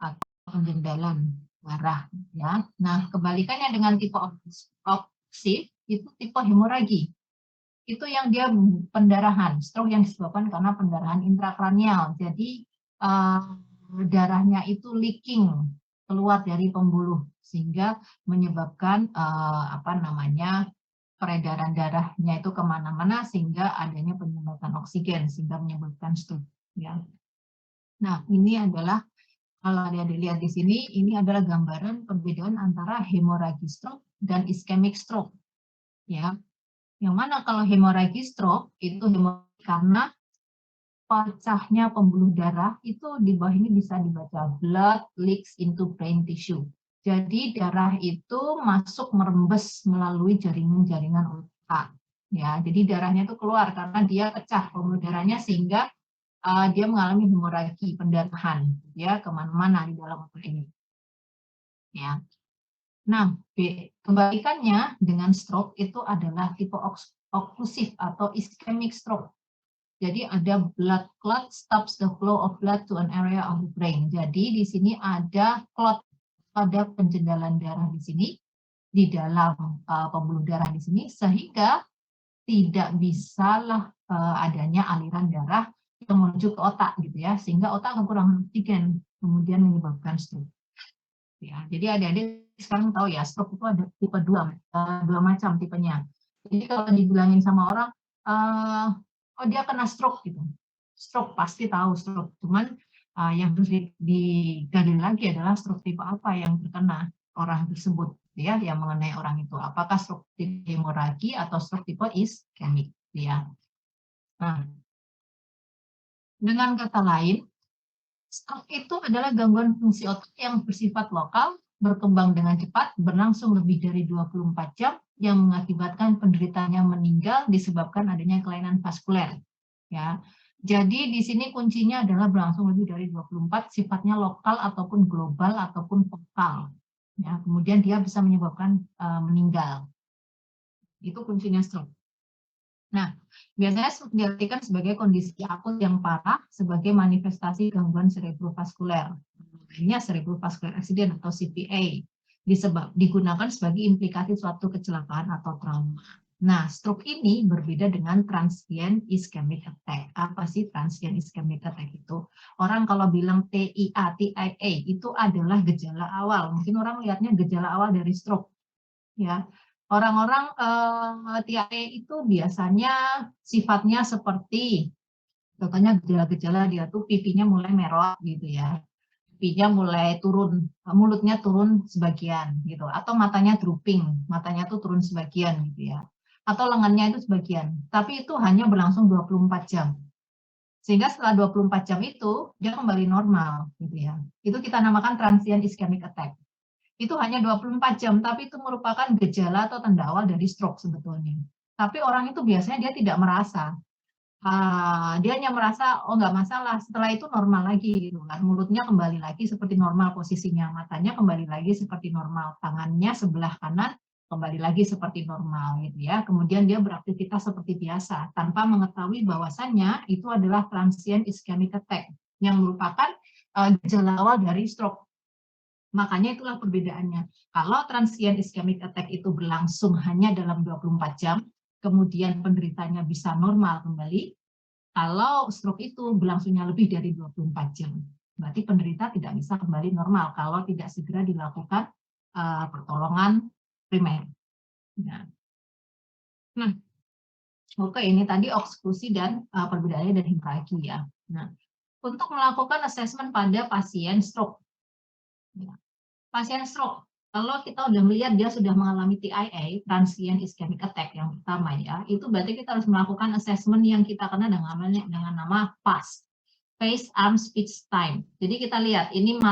atau penjendalan darah ya. Nah, kebalikannya dengan tipe oksif itu tipe hemoragi. Itu yang dia pendarahan, stroke yang disebabkan karena pendarahan intrakranial. Jadi darahnya itu leaking keluar dari pembuluh sehingga menyebabkan peredaran darahnya itu kemana-mana sehingga adanya penyumbatan oksigen sehingga menyebabkan stroke. Ya. Nah, ini adalah kalau ada dilihat di sini, ini adalah gambaran perbedaan antara hemoragi stroke dan ischemic stroke. Ya, yang mana kalau hemoragi stroke itu karena pecahnya pembuluh darah, itu di bawah ini bisa dibaca blood leaks into brain tissue. Jadi darah itu masuk merembes melalui jaringan-jaringan otak. Ya, jadi darahnya itu keluar karena dia pecah pembuluh darahnya sehingga dia mengalami hemoragi, pendarahan, ya kemana-mana di dalam otak ini. Ya. Nah, kebalikannya dengan stroke itu adalah tipe oklusif atau ischemic stroke. Jadi ada blood clot stops the flow of blood to an area of the brain. Jadi di sini ada clot, ada penjendalan darah di sini di dalam pembuluh darah di sini sehingga tidak bisalah adanya aliran darah yang menuju ke otak gitu ya, sehingga otak kekurangan oksigen kemudian menyebabkan stroke. Ya, jadi adik-adik sekarang tahu ya stroke itu ada tipe dua macam tipenya. Jadi kalau dibilangin sama orang, oh dia kena stroke gitu. Stroke pasti tahu stroke, cuman yang harus digali lagi adalah stroke tipe apa yang terkena orang tersebut, ya, yang mengenai orang itu. Apakah stroke tipe hemoragi atau stroke tipe ischemic, ya. Nah, dengan kata lain, stroke itu adalah gangguan fungsi otak yang bersifat lokal, berkembang dengan cepat, berlangsung lebih dari 24 jam, yang mengakibatkan penderitanya meninggal disebabkan adanya kelainan vaskuler. Ya, jadi di sini kuncinya adalah berlangsung lebih dari 24, sifatnya lokal ataupun global ataupun vokal. Ya, kemudian dia bisa menyebabkan meninggal. Itu kuncinya stroke. Nah, biasanya diartikan sebagai kondisi akut yang parah sebagai manifestasi gangguan cerebrovaskuler. Namanya cerebrovascular accident atau CVA. Digunakan sebagai implikasi suatu kecelakaan atau trauma. Nah, stroke ini berbeda dengan transient ischemic attack. Apa sih transient ischemic attack itu? Orang kalau bilang TIA, itu adalah gejala awal. Mungkin orang lihatnya gejala awal dari stroke. Ya, orang-orang TIA itu biasanya sifatnya seperti, contohnya gejala-gejala dia tuh pipinya mulai merah gitu ya. Pipinya mulai turun, mulutnya turun sebagian gitu, atau matanya drooping, matanya tuh turun sebagian gitu ya, atau lengannya itu sebagian, tapi itu hanya berlangsung 24 jam, sehingga setelah 24 jam itu dia kembali normal gitu ya. Itu kita namakan transient ischemic attack. Itu hanya 24 jam, tapi itu merupakan gejala atau tanda awal dari stroke sebetulnya. Tapi orang itu biasanya dia tidak merasa. Dia hanya merasa, oh nggak masalah, setelah itu normal lagi gitu kan, mulutnya kembali lagi seperti normal posisinya, matanya kembali lagi seperti normal, tangannya sebelah kanan kembali lagi seperti normal gitu ya, kemudian dia beraktivitas seperti biasa tanpa mengetahui bahwasannya itu adalah transient ischemic attack yang merupakan gejala awal dari stroke. Makanya itulah perbedaannya. Kalau transient ischemic attack itu berlangsung hanya dalam 24 jam, kemudian penderitanya bisa normal kembali. Kalau stroke itu berlangsungnya lebih dari 24 jam, berarti penderita tidak bisa kembali normal kalau tidak segera dilakukan pertolongan primer. Nah, oke, ini tadi oklusi dan perbedaannya dan hemoragi ya. Nah, untuk melakukan assessment pada pasien stroke. Ya. Pasien stroke, kalau kita udah melihat dia sudah mengalami TIA, transient ischemic attack yang pertama ya, itu berarti kita harus melakukan assessment yang kita kenal dengan nama FAST, Face, Arm, Speech, Time. Jadi kita lihat, ini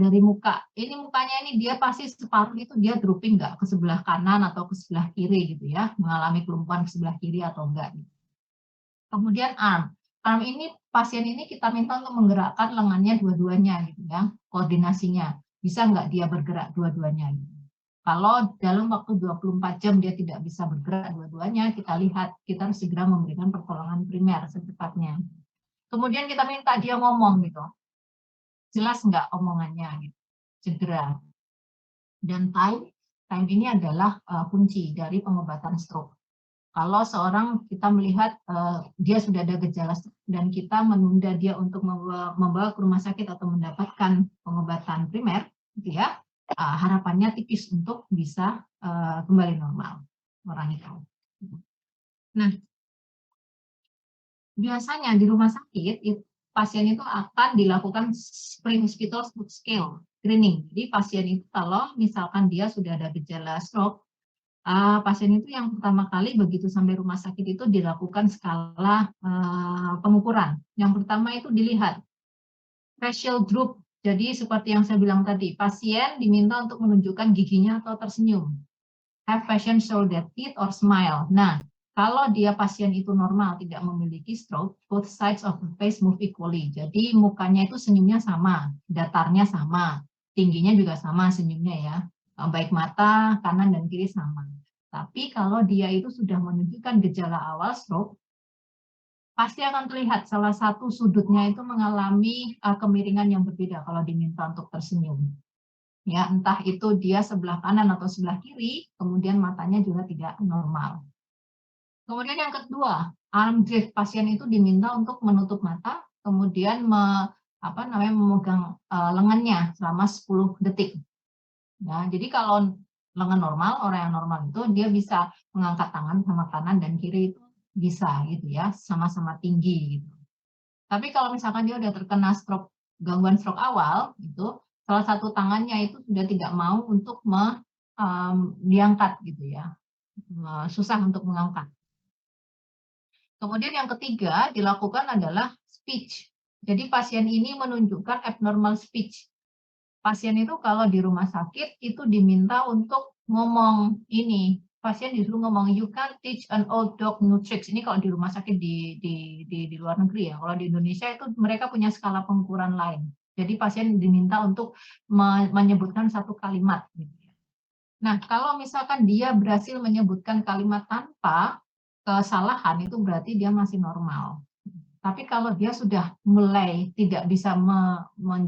dari muka, ini mukanya ini dia pasti separuh itu dia drooping nggak ke sebelah kanan atau ke sebelah kiri gitu ya, mengalami kelumpuhan ke sebelah kiri atau enggak. Kemudian arm. Arm ini, pasien ini kita minta untuk menggerakkan lengannya dua-duanya gitu ya, koordinasinya. Bisa nggak dia bergerak dua-duanya? Kalau dalam waktu 24 jam dia tidak bisa bergerak dua-duanya, kita lihat, kita harus segera memberikan pertolongan primer secepatnya. Kemudian kita minta dia ngomong gitu. jelas nggak omongannya, gitu. Segera. Dan time ini adalah kunci dari pengobatan stroke. Kalau seorang kita melihat dia sudah ada gejala dan kita menunda dia untuk membawa ke rumah sakit atau mendapatkan pengobatan primer, gitu ya, harapannya tipis untuk bisa kembali normal orang itu. Nah, biasanya di rumah sakit pasien itu akan dilakukan pre-hospital scale screening. Jadi pasien itu kalau misalkan dia sudah ada gejala stroke, pasien itu yang pertama kali begitu sampai rumah sakit itu dilakukan skala pengukuran. Yang pertama itu dilihat facial droop. Jadi seperti yang saya bilang tadi, pasien diminta untuk menunjukkan giginya atau tersenyum. Have patient show their teeth or smile. Nah, kalau dia pasien itu normal, tidak memiliki stroke, both sides of the face move equally. Jadi mukanya itu senyumnya sama, datarnya sama, tingginya juga sama senyumnya ya. Baik mata, kanan dan kiri sama. Tapi kalau dia itu sudah menunjukkan gejala awal stroke, pasti akan terlihat salah satu sudutnya itu mengalami kemiringan yang berbeda kalau diminta untuk tersenyum. Ya, entah itu dia sebelah kanan atau sebelah kiri, kemudian matanya juga tidak normal. Kemudian yang kedua, arm drift, pasien itu diminta untuk menutup mata, kemudian memegang lengannya selama 10 detik. Ya, jadi kalau lengan normal, orang yang normal itu dia bisa mengangkat tangan sama kanan dan kiri itu bisa gitu ya, sama-sama tinggi gitu. Tapi kalau misalkan dia udah terkena stroke, gangguan stroke awal, itu salah satu tangannya itu sudah tidak mau untuk diangkat gitu ya, susah untuk mengangkat. Kemudian yang ketiga dilakukan adalah speech. Jadi pasien ini menunjukkan abnormal speech. Pasien itu kalau di rumah sakit itu diminta untuk ngomong ini. Pasien disuruh ngomong, you can't teach an old dog new tricks. Ini kalau di rumah sakit di luar negeri ya. Kalau di Indonesia itu mereka punya skala pengukuran lain. Jadi pasien diminta untuk menyebutkan satu kalimat. Nah, kalau misalkan dia berhasil menyebutkan kalimat tanpa kesalahan, itu berarti dia masih normal. Tapi kalau dia sudah mulai tidak bisa ngomong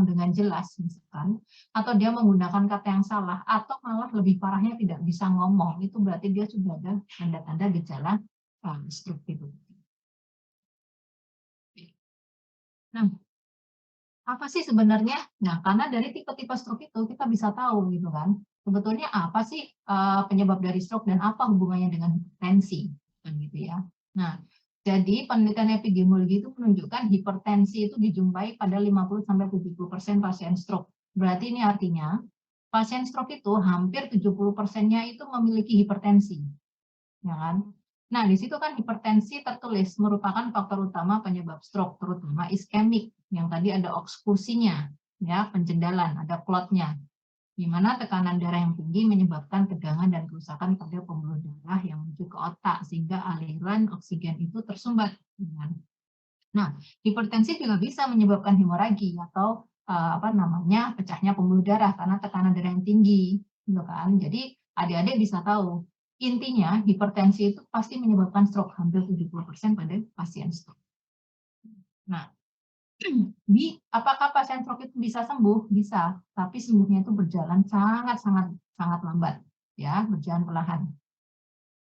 dengan jelas misalkan, atau dia menggunakan kata yang salah, atau malah lebih parahnya tidak bisa ngomong, itu berarti dia sudah ada tanda-tanda gejala stroke itu. Nah, apa sih sebenarnya? Nah, karena dari tipe-tipe stroke itu kita bisa tahu gitu kan, sebetulnya apa sih penyebab dari stroke dan apa hubungannya dengan hipertensi, kan gitu ya. Nah, jadi penelitian epidemiologi itu menunjukkan hipertensi itu dijumpai pada 50-70% pasien stroke. Berarti ini artinya pasien stroke itu hampir 70%-nya itu memiliki hipertensi, ya kan? Nah, di situ kan hipertensi tertulis merupakan faktor utama penyebab stroke, terutama iskemik, yang tadi ada oksklusinya, ya, pencendalan, ada klotnya, di mana tekanan darah yang tinggi menyebabkan tegangan dan kerusakan pada pembuluh darah yang menuju ke otak, sehingga aliran oksigen itu tersumbat. Nah, hipertensi juga bisa menyebabkan hemoragi atau pecahnya pembuluh darah karena tekanan darah yang tinggi, gitu kan. Jadi adik-adik bisa tahu, intinya hipertensi itu pasti menyebabkan stroke, hampir 70% pada pasien stroke. Nah, apakah pasien stroke itu bisa sembuh? Bisa, tapi sembuhnya itu berjalan sangat lambat, ya, berjalan perlahan.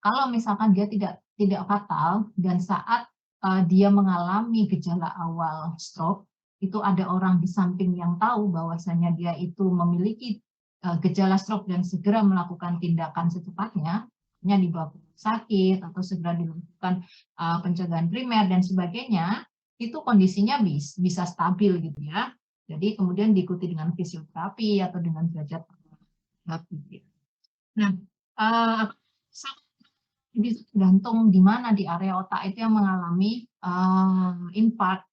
Kalau misalkan dia tidak fatal dan saat dia mengalami gejala awal stroke, itu ada orang di samping yang tahu bahwasanya dia itu memiliki gejala stroke dan segera melakukan tindakan secepatnya, dibawa ke rumah sakit atau segera dilakukan pencegahan primer dan sebagainya, itu kondisinya bisa stabil gitu ya. Jadi kemudian diikuti dengan fisioterapi atau dengan derajat terapi. Nah, jadi tergantung di mana di area otak itu yang mengalami infark,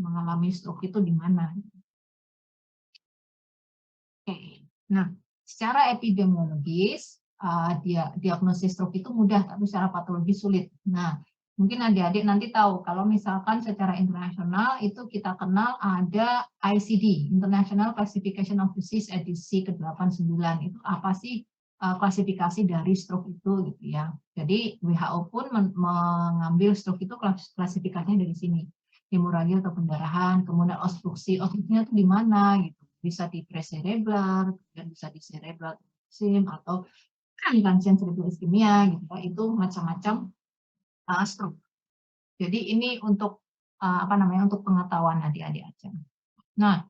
mengalami stroke itu di mana. Oke. Nah, secara epidemiologis diagnosis stroke itu mudah, tapi secara patologis sulit. Nah, mungkin adik-adik nanti tahu kalau misalkan secara internasional itu kita kenal ada ICD, International Classification of Disease edisi ke-89. Itu apa sih klasifikasi dari stroke itu gitu ya. Jadi WHO pun mengambil stroke itu klasifikasinya dari sini. hemoragi atau pendarahan, kemudian obstruksinya itu di mana gitu. Bisa di preserebral, kemudian bisa di cerebral atau transient cerebral ischemia gitu ya. Itu macam-macam stroke. Jadi ini untuk untuk pengetahuan adik-adik aja. Nah,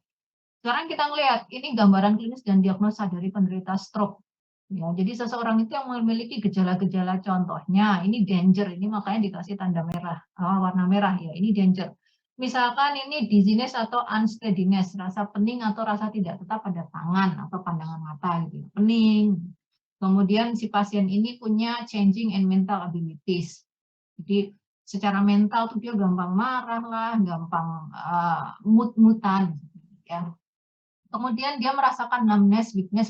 sekarang kita lihat ini gambaran klinis dan diagnosa dari penderita stroke. Ya, jadi seseorang itu yang memiliki gejala-gejala, contohnya ini danger, ini makanya dikasih tanda merah, warna merah ya, ini danger. Misalkan ini dizziness atau unsteadiness, rasa pening atau rasa tidak tetap pada tangan atau pandangan mata gitu, pening. Kemudian si pasien ini punya changing and mental abilities. Jadi secara mental tuh dia gampang marah lah, gampang mood-moodan ya. Kemudian dia merasakan numbness, weakness,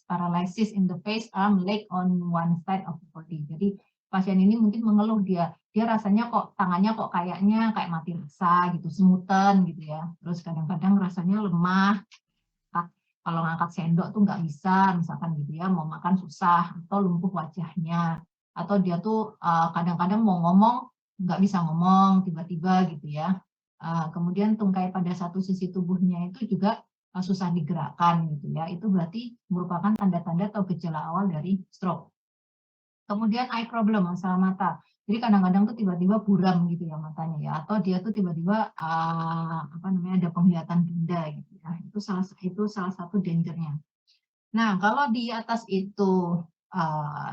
paralysis in the face, arm, leg on one side of the body. Jadi pasien ini mungkin mengeluh dia rasanya kok tangannya kok kayaknya kayak mati rasa gitu, semutan gitu ya. Terus kadang-kadang rasanya lemah, kalau ngangkat sendok tuh nggak bisa, misalkan gitu ya, mau makan susah atau lumpuh wajahnya, atau dia tuh kadang-kadang mau ngomong nggak bisa ngomong tiba-tiba gitu ya. Kemudian tungkai pada satu sisi tubuhnya itu juga susah digerakkan gitu ya. Itu berarti merupakan tanda-tanda atau gejala awal dari stroke. Kemudian eye problem, masalah mata. Jadi kadang-kadang tuh tiba-tiba buram gitu ya matanya ya, atau dia tuh tiba-tiba ada penglihatan benda gitu ya. Itu salah satu dangernya. Nah, kalau di atas itu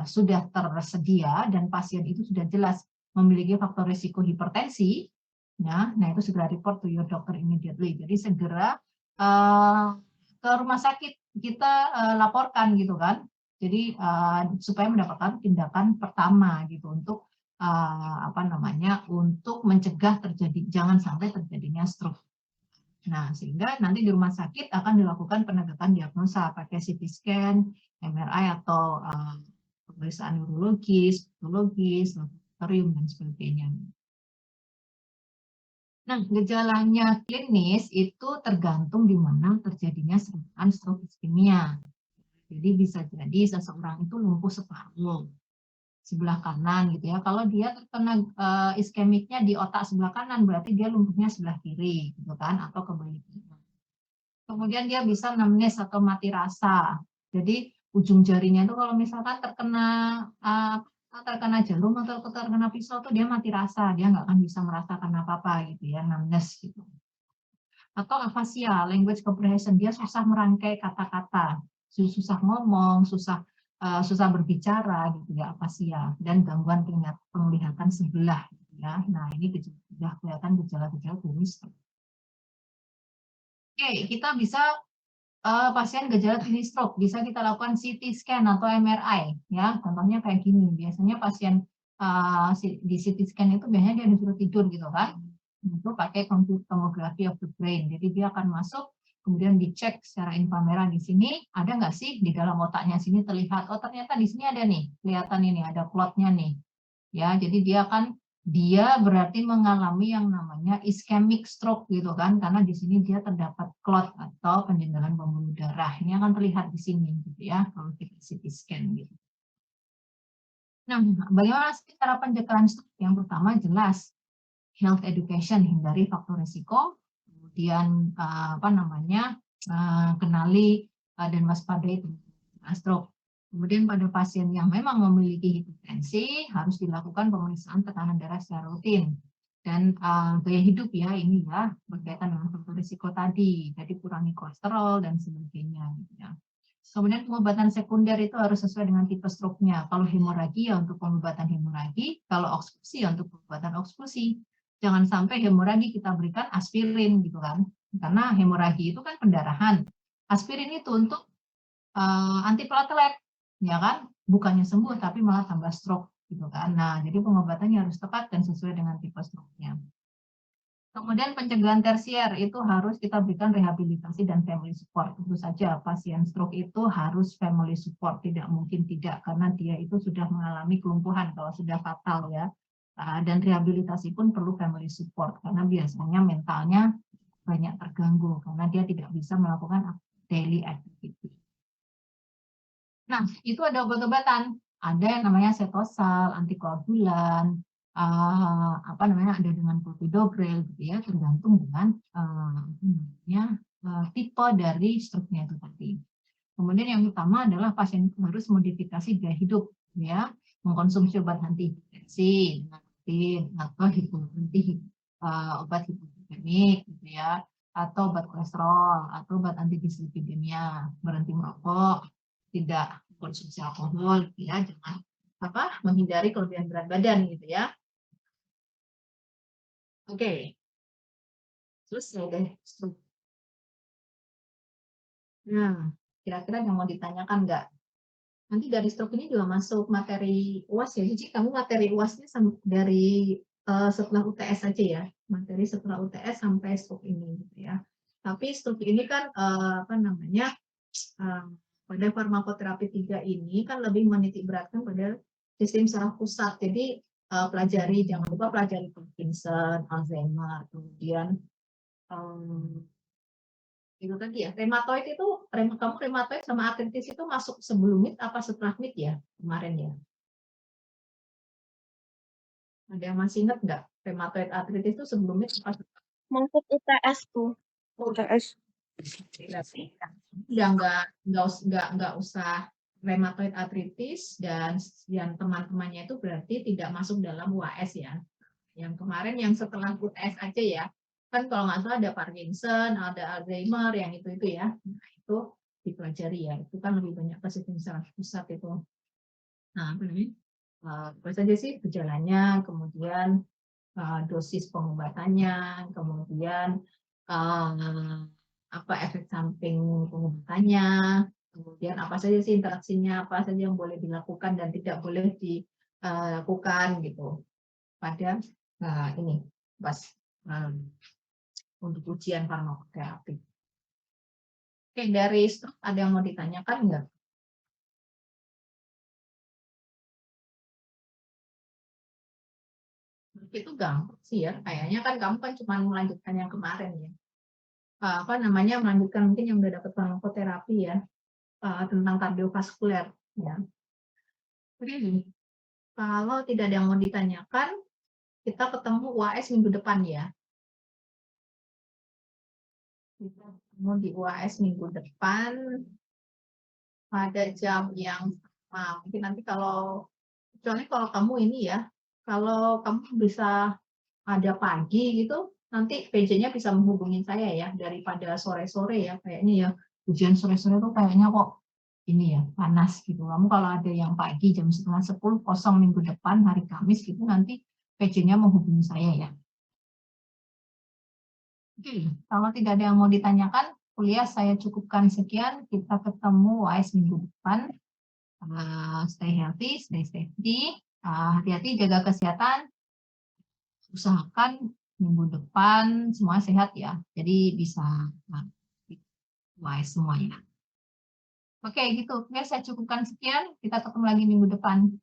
sudah tersedia dan pasien itu sudah jelas memiliki faktor risiko hipertensi, ya, nah itu segera report to your doctor immediately. Jadi segera ke rumah sakit kita laporkan gitu kan. Jadi supaya mendapatkan tindakan pertama gitu untuk untuk mencegah jangan sampai terjadinya stroke. Nah, sehingga nanti di rumah sakit akan dilakukan penegakan diagnosa pakai CT scan, MRI atau pemeriksaan neurologis, patologis, laboratorium dan sebagainya. Nah, gejalanya klinis itu tergantung di mana terjadinya serangan stroke iskemia. Jadi bisa jadi seseorang itu lumpuh separuh sebelah kanan gitu ya. Kalau dia terkena iskemiknya di otak sebelah kanan berarti dia lumpuhnya sebelah kiri gitu kan, atau kebalikannya. Kemudian dia bisa numbness atau mati rasa. Jadi ujung jarinya itu kalau misalkan terkena jarum atau terkena pisau tuh dia mati rasa, dia nggak akan bisa merasakan apa-apa gitu ya, numbness gitu. Atau afasia, language comprehension, dia susah merangkai kata-kata, susah ngomong, susah berbicara gitu ya, afasia, dan gangguan penglihatan sebelah gitu ya. Nah, ini sudah kelihatan gejala-gejala klinis. Oke, kita bisa pasien gejala klinis stroke bisa kita lakukan CT scan atau MRI ya, contohnya kayak gini. Biasanya pasien di CT scan itu biasanya dia disuruh tidur gitu kan, itu pakai tomography of the brain. Jadi dia akan masuk kemudian dicek secara inframerah di sini ada nggak sih di dalam otaknya sini terlihat, oh ternyata di sini ada nih, kelihatan ini ada klotnya nih ya. Jadi dia berarti mengalami yang namanya ischemic stroke gitu kan, karena di sini dia terdapat clot atau penjendangan pembuluh darah. Ini akan terlihat di sini gitu ya kalau kita CT scan gitu. Nah, bagaimana cara pencegahan stroke? Yang pertama jelas health education, hindari faktor risiko, kemudian kenali dan waspadai stroke. Kemudian pada pasien yang memang memiliki hipertensi harus dilakukan pemeriksaan tekanan darah secara rutin. Dan gaya hidup ya ini ya berkaitan dengan faktor risiko tadi, jadi kurangi kolesterol dan sebagainya. Ya. Kemudian pengobatan sekunder itu harus sesuai dengan tipe stroke-nya. Kalau hemoragi ya untuk pengobatan hemoragi, kalau oksklusi ya untuk pengobatan oksklusi. Jangan sampai hemoragi kita berikan aspirin gitu kan, karena hemoragi itu kan pendarahan. Aspirin itu untuk antiplatelet, ya kan? Bukannya sembuh tapi malah tambah stroke gitu kan. Nah, jadi pengobatannya harus tepat dan sesuai dengan tipe stroke-nya. Kemudian pencegahan tersier itu harus kita berikan rehabilitasi dan family support. Tentu saja pasien stroke itu harus family support, tidak mungkin tidak karena dia itu sudah mengalami kelumpuhan kalau sudah fatal ya. Dan rehabilitasi pun perlu family support karena biasanya mentalnya banyak terganggu karena dia tidak bisa melakukan daily activity. Nah, itu ada obat-obatan. Ada yang namanya setosal, antikoagulan, apa namanya, ada dengan clopidogrel gitu ya, tergantung dengan tipe dari struknya itu tadi. Kemudian yang utama adalah pasien itu harus modifikasi gaya hidup, ya, mengkonsumsi obat antihipertensi, atau obat hipoglikemik, gitu ya, atau obat kolesterol, atau obat antidislipidemia, berhenti merokok, tidak konsumsi alkohol, gitu ya, jangan menghindari kelebihan berat badan, gitu ya. Oke, selesai deh. Nah, kira-kira yang mau ditanyakan nggak? Nanti dari stroke ini juga masuk materi UAS ya. Jadi kamu materi UASnya dari setelah UTS saja ya. Materi setelah UTS sampai stroke ini gitu ya. Tapi stroke ini kan eh, pada farmakoterapi 3 ini kan lebih menitik beratkan pada sistem saraf pusat. Jadi jangan lupa pelajari Parkinson, Alzheimer, kemudian itu tadi ya, rheumatoid itu, kamu rheumatoid sama artritis itu masuk sebelum MID apa setelah MID ya kemarin ya? Ada yang masih ingat nggak? Rheumatoid artritis itu sebelum MID apa setelah? Masuk UTS tuh. UTS. Udah nggak usah rheumatoid artritis dan teman-temannya itu berarti tidak masuk dalam UAS ya. Yang kemarin yang setelah UTS aja ya. Kan kalau nggak salah ada Parkinson, ada Alzheimer, yang itu ya. Nah, itu dipelajari ya. Itu kan lebih banyak ke sistem saraf pusat itu. Nah, apa saja sih gejalanya, kemudian dosis pengobatannya, kemudian apa efek samping pengobatannya, kemudian apa saja sih interaksinya, apa saja yang boleh dilakukan dan tidak boleh dilakukan gitu pada ini pas untuk ujian farmakoterapi. Oke, dari stroke ada yang mau ditanyakan nggak? Itu gampang sih ya, kayaknya kan kamu kan cuma melanjutkan yang kemarin ya. Melanjutkan mungkin yang udah dapat farmakoterapi ya, tentang kardiovaskuler ya. Oke, kalau tidak ada yang mau ditanyakan, kita ketemu UAS minggu depan ya. Kita ketemu di UAS minggu depan pada jam yang sama. Mungkin nanti kecuali kalau kamu ini ya, kalau kamu bisa ada pagi gitu, nanti PJ-nya bisa menghubungi saya ya, daripada sore-sore ya, kayaknya ya, ujian sore-sore tuh kayaknya kok ini ya, panas gitu. Kamu kalau ada yang pagi jam 9:30 kosong minggu depan, hari Kamis gitu, nanti PJ-nya menghubungi saya ya. Oke, kalau tidak ada yang mau ditanyakan, kuliah saya cukupkan sekian. Kita ketemu UAS minggu depan. Stay healthy, stay safety. Hati-hati, jaga kesehatan. Usahakan minggu depan semua sehat ya. Jadi bisa UAS semuanya. Oke, gitu. Oke, saya cukupkan sekian. Kita ketemu lagi minggu depan.